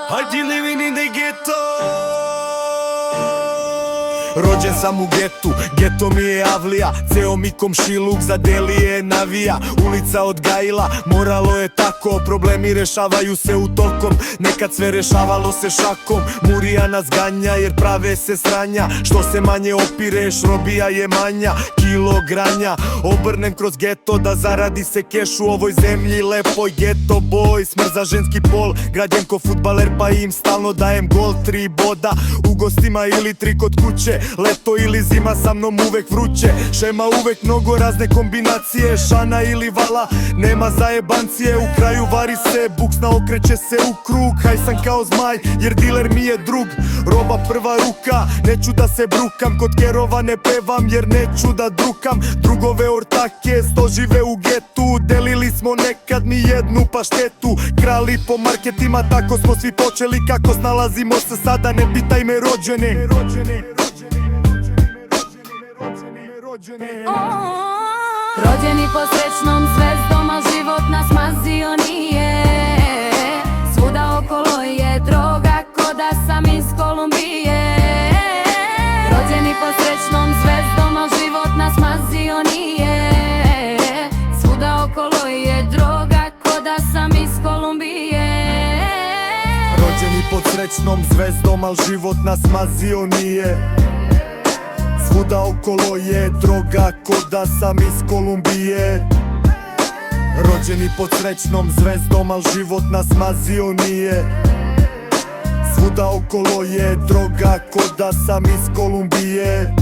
Hajde living in the ghetto. Rođen sam u getu, geto mi je avlija. Ceo mi komšiluk za delije navija. Ulica odgajila, moralo je tako. Problemi rešavaju se utokom. Nekad sve rešavalo se šakom. Murija nas ganja jer prave se sranja. Što se manje opireš, robija je manja. Kilo granja, obrnem kroz geto da zaradi se keš u ovoj zemlji lepoj. Geto boy, smrza ženski pol. Građen ko futbaler pa im stalno dajem gol. 3 boda u gostima ili 3 kod kuće. Leto ili zima sa mnom uvek vruće. Šema uvek mnogo razne kombinacije. Šana ili vala, nema zajebancije. U kraju vari se, buksna okreće se u krug. Hajsan kao zmaj, jer diler mi je drug. Roba prva ruka, neću da se brukam. Kod kerova ne pevam jer neću da drukam. Drugove ortake, 100 žive u getu. Delili smo nekad mi jednu paštetu. Krali po marketima, tako smo svi počeli. Kako snalazimo se sada, ne pitaj me rođene. Rođeni po srećnom zvezdom, al život nas mazio nije. Svuda okolo je droga, ko da sam iz Kolumbije. Rođeni po srećnom zvezdom, al život nas mazio nije. Svuda okolo je droga, ko da sam iz Kolumbije. Rođeni pod srećnom zvezdom, al život nas mazio nije. Svuda okolo je droga, ko da sam iz Kolumbije. Rođeni pod srećnom zvezdom, al život nas mazio nije. Svuda okolo je droga, ko da sam iz Kolumbije.